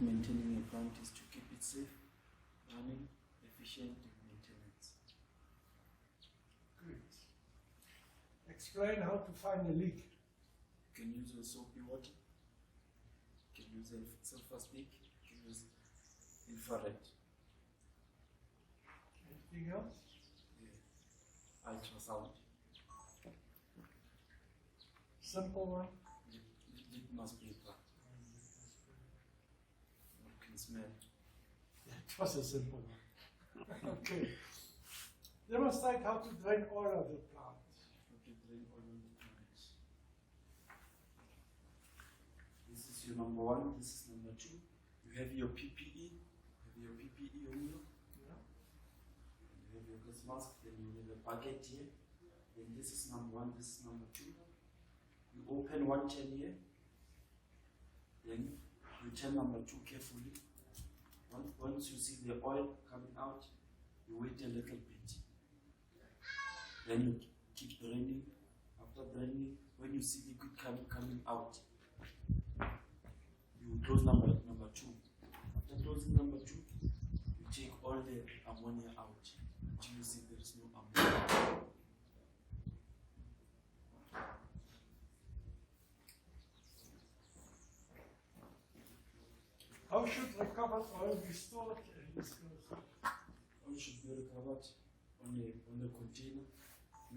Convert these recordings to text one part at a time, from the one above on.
maintaining a plant is to keep it safe, running, efficient maintenance. Good. Explain how to find a leak. You can use a soapy water, you can use a sulfur stick, you can use infrared. Anything else? Yeah. Ultrasound. Simple one. Litmus paper. You can smell. It was a simple one. Okay. Demonstrate how to drain oil of the plant. How to drain oil on the plant. This is your number one, this is number two. You have your PPE. You have your PPE on you. Yeah. You have your gas mask, then you have a bucket here. Then this is number one, this is number two. You open one chain here. Then you turn number two carefully. Once you see the oil coming out, you wait a little bit. Then you keep draining. After draining, when you see liquid coming out, you close number two. After closing number two, you take all the ammonia out until you see there is no ammonia. How should recovered oil be stored in this case? Oil should be recovered on the container,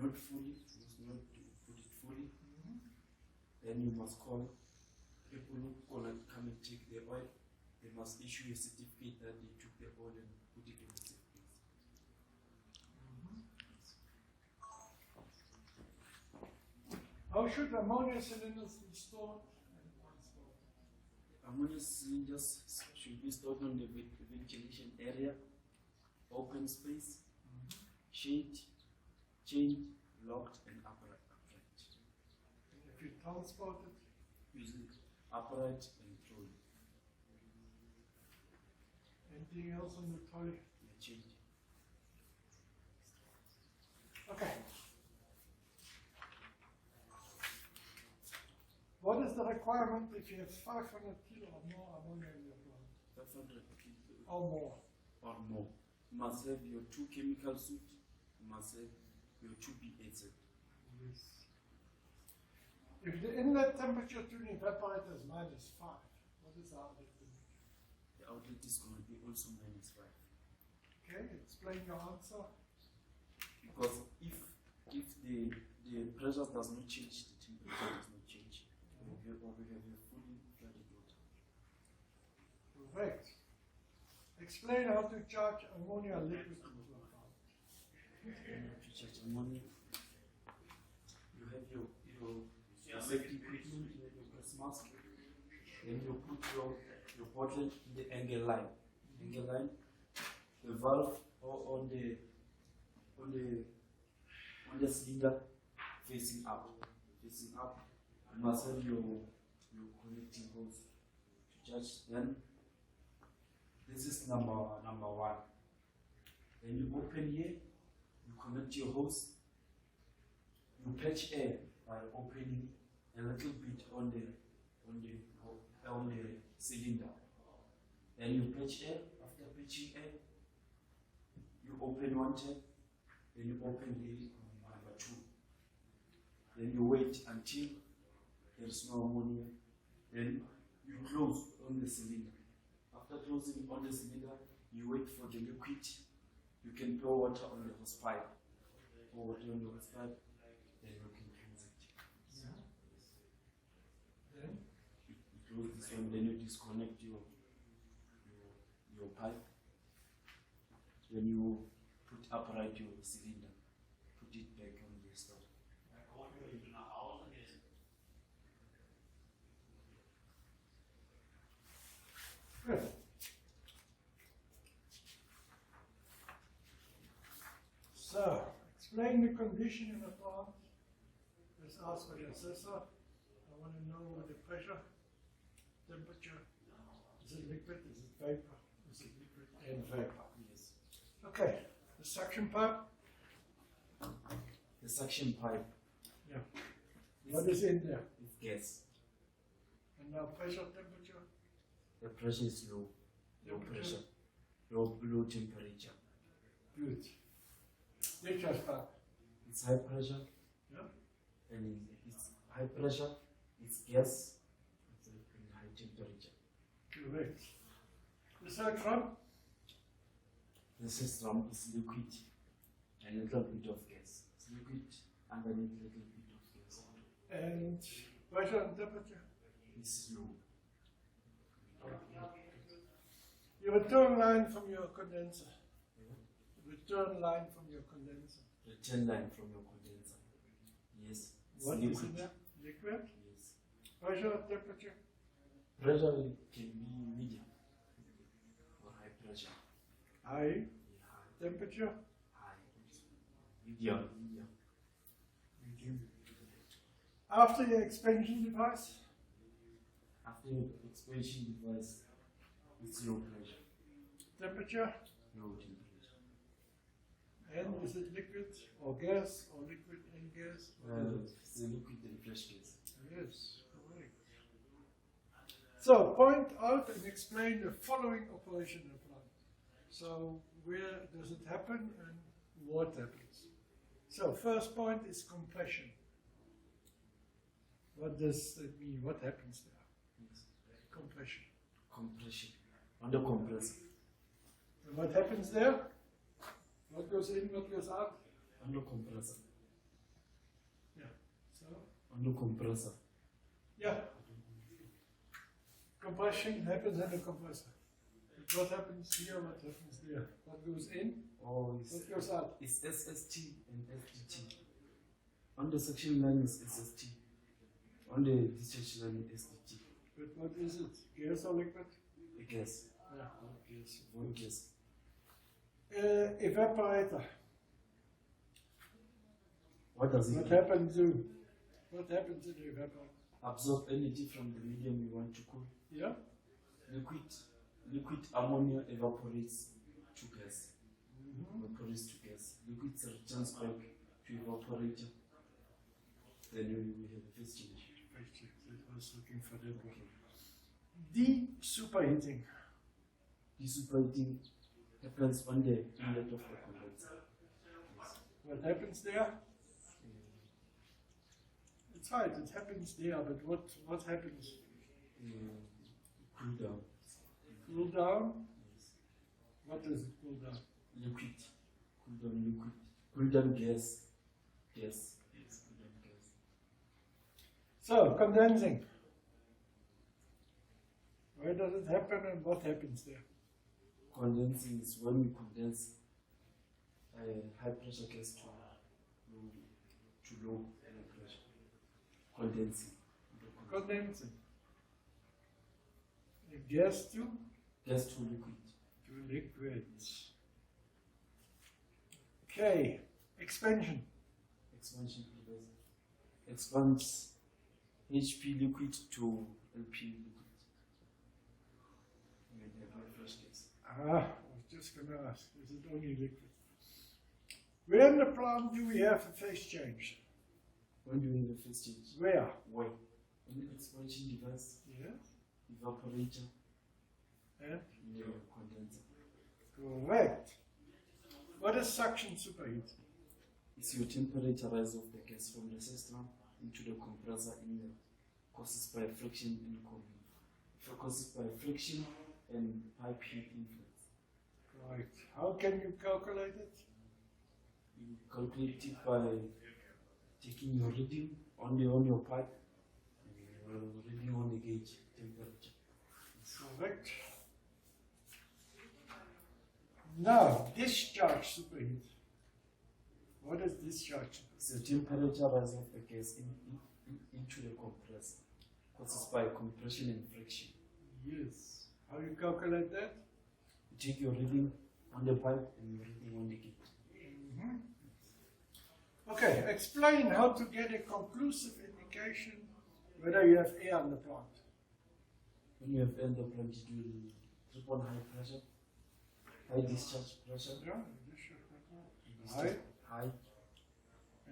not fully. You must not put it fully. Then you must call people who gonna come and take the oil. They must issue a certificate that they took the oil and put it in the safe place. How should ammonia cylinders be stored and transported? Ammonia cylinders should be stored on the ventilation area, open space, shade, chain, locked and upright. If you transport it, Using upright and trolley. anything else on the trolley? Yeah, chain. Okay. What is the requirement if you have 500 kilo or more ammonia in your plant? 500 kilo Or more? or more. You must have your 2 chemical suit. You must have your 2 PA. Yes. If the inlet temperature to the evaporator is -5, what is the outlet temperature? The outlet is going to be also -5. Okay, explain your answer. Because if the pressure does not change, the temperature does not change. We have a fully flooded water. Correct. Explain how to charge ammonia liquid into a plant. To charge ammonia, you have your safety equipment, you have your gas mask, then you put your bottle in the angle line. The valve on the cylinder facing up. You must have your connecting hose to charge. Then this is number one. Then you open here, you connect your hose, you catch air by opening a little bit on the cylinder. Then you patch air. After patching air, you open one tap, then you open the number two. Then you wait until there is no ammonia. Then you close on the cylinder. After closing on the cylinder, you wait for the liquid. You can pour water on the hose pipe. Pour water on the hose pipe, then you can close it. Then You close this one, then you disconnect your pipe. Then you put upright your cylinder, put it back on the stove. good. So, explain the condition in the plant. Let's ask for the assessor. I want to know the pressure, temperature. Is it liquid? Is it vapor? Is it liquid and vapor? Yes. Okay, the suction pipe. The suction pipe. Yeah. What is in there? With gas. And now pressure, temperature. The pressure is low. Low pressure. Low temperature. Good. Discharge part. It's high pressure. Yeah. And it's high pressure, it's gas, and high temperature. Correct. The third one. The system is liquid and a little bit of gas. It's liquid underneath a little bit of gas. And pressure and temperature. It's low. Your return line from your condenser. Return line from your condenser. Return line from your condenser. Yes. It's What liquid. is in there? Liquid. Yes. Pressure, temperature. Pressure can be medium or high pressure. High. Yeah, Temperature. high. Medium. Medium. After your expansion device. After the expansion device, it's low pressure. Temperature. Low temperature. And is it liquid or gas or liquid and gas? It's a liquid and fresh gas. Yes, correct. So point out and explain the following operation of the plant. So where does it happen and what happens? So first point is compression. What does that mean? What happens there? Yes. Compression. Compression. Under compressor. And what happens there? What goes in, what goes out? Under compressor. Yeah. So Under compressor. yeah. Compression happens in the compressor. But what happens here? What happens there? What goes in? Oh, What goes out? it's SST and SDT. On the suction line is SST. On the discharge line is SDT. But what is it? Gas or liquid? A gas. Yeah, gas. One gas. Evaporator. What does it What do? happens to? What happens in the evaporator? Absorb energy from the medium you want to cool. Yeah. Liquid ammonia evaporates to gas. Mm-hmm. Evaporates to gas. Liquid returns back to evaporator. Then we have a phase change. I was looking for that one. De-superheating. Dissipating happens on the inlet of the condenser. What happens there? It's right, it happens there, but what happens? Cool down. Cool down? Yes. What does it cool down? Liquid. Cool down liquid. Cool down gas. Gas. Yes, cool down gas. So, condensing. Where does it happen and what happens there? Condensing is when we condense high pressure gas to low pressure. Condensing. Condensing. Gas to? Gas to liquid. To liquid. Okay, expansion. Expansion process. Expands HP liquid to LP liquid. And have fresh gas. I was just going to ask, is it only liquid? Where in the plant do we have a phase change? When do we have a phase change? Where? Why? On the expansion device, Yes. evaporator, And? in the condenser. Correct. What is suction superheat? It's your temperature rise of the gas from the system into the compressor in the causes by friction and pipe heat influence. Correct. How can you calculate it? You calculate it by taking your reading on your pipe and your reading on the gauge temperature. Correct. Now, discharge superheat. What is discharge? It's the temperature rise of the gas into the compressor causes by compression and friction. Yes. How you calculate that? You take your reading on the pipe and your reading on the gauge. Okay, explain how to get a conclusive indication whether you have air in the plant. When you have air in the plant, you do trip on high pressure, high discharge pressure. Yeah, Discharge High. high.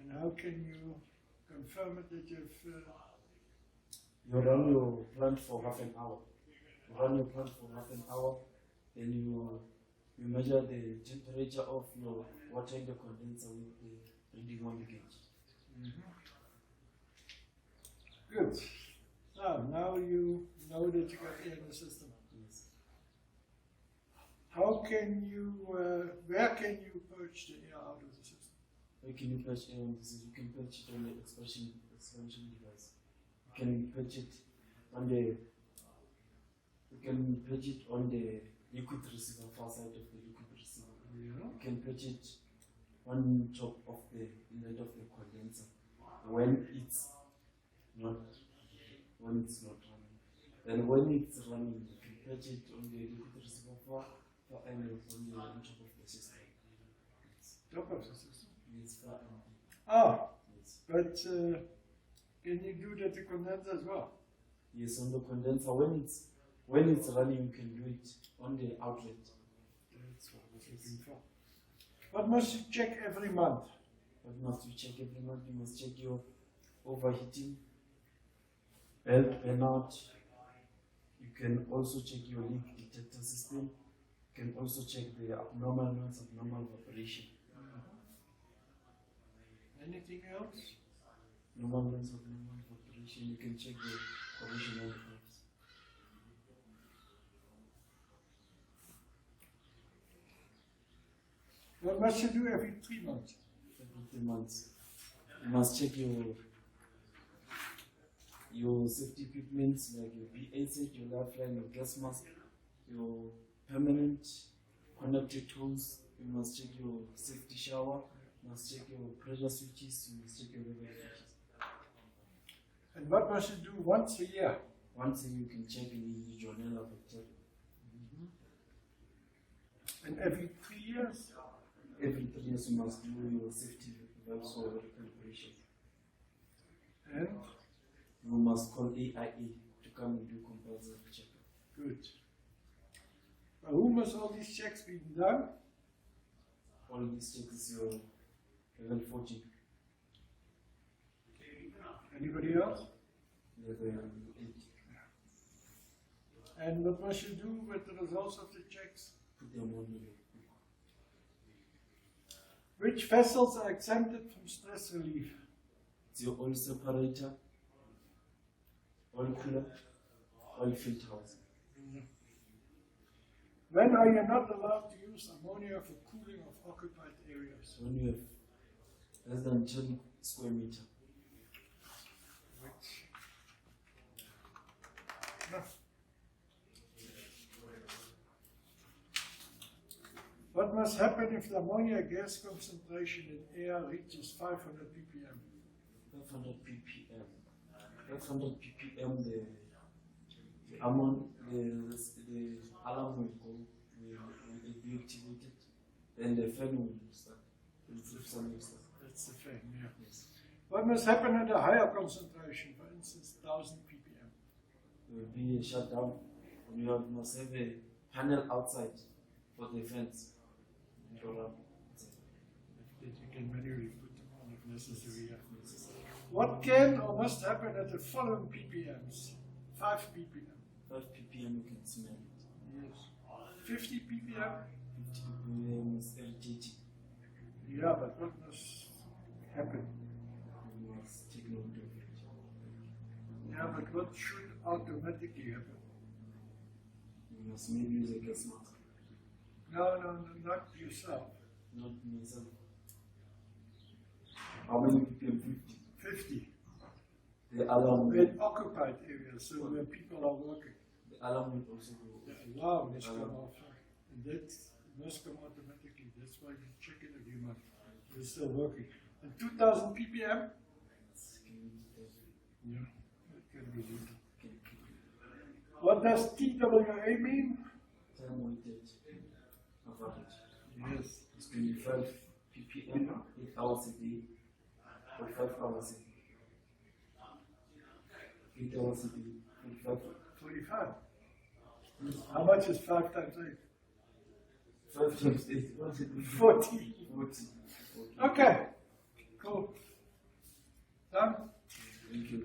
And how can you confirm it that you've You run your plant for half an hour. run your plant for half an hour, then you measure the temperature of your water in the condenser with the reading on the gauge. Good. So now you know that you got air in the system. Yes. How can you, where can you purge the air out of the system? Where can you purge air on this? You can purge it on the expansion device. You can purge it on the liquid receiver, far side of the liquid receiver. Yeah. You can purge it on top of the inlet of the condenser when it's not running. Then when it's running, you can purge it on the liquid receiver far end on top of the system. Top of the system? Yes, far end. Ah, Yes. but can you do that to condenser as well? Yes, on the condenser. When it's running, you can do it on the outlet. That's what I was looking for. What must you check every month? What must you check every month? You must check your overheating, belt burnout. You can also check your leak detector system. You can also check the abnormal noise, abnormal vibration. Anything else? Normal noise, abnormal vibration. You can check the corrosion on the pipes. What must you do every 3 months? Every 3 months. You must check your safety equipment like your PA set, your lifeline, your gas mask, your permanent connected tools. You must check your safety shower. You must check your pressure switches. You must check your level switches. And what must you do once a year? Once a year you can check the Legionella bacteria. And every 3 years? Every 3 years you must do your safety valves for calibration. And? You must call AIA to come and do compulsory checkup. Good. By whom must all these checks be done? All these checks is your level 14. Anybody else? Level 8. And what must you do with the results of the checks? Put them on the book. Which vessels are exempted from stress relief? It's your oil separator, oil cooler, oil filter house. When are you not allowed to use ammonia for cooling of occupied areas? When you have less than 10 square meter. What must happen if the ammonia gas concentration in air reaches 500 ppm? 500 ppm. 500 ppm, the alarm will go, will be activated, then the fan will start. That's the fan, yeah. Yes. What must happen at a higher concentration, for instance, 1000 ppm? There will be a shutdown, and you must have a panel outside for the fans. To run. That you can manually put them on if necessary. Yeah. What can or must happen at the following ppms? 5 ppm. 5 ppm you can smell it. Yes. 50 ppm? 50 ppm is irritating. Yeah, but what must happen? You must take note of it. Yeah, but what should automatically happen? You must maybe use a gas mask. No, not yourself. Not myself. How many ppm? 50. 50. The alarm. In occupied areas, so where people are working. The alarm will also go. The alarm must come off. And that must come automatically. That's why you check it every month. It's still working. And 2000 ppm? Yeah, that can be little. What does TWA mean? Time weighted average. Yes. It's 25 ppm, 8 hours a day, for 5 hours a day. 8 hours a day, 45. 45. How much is 5 times 8? 5 times 8, what's it? 40. 40. Okay. Cool. Done? Thank you.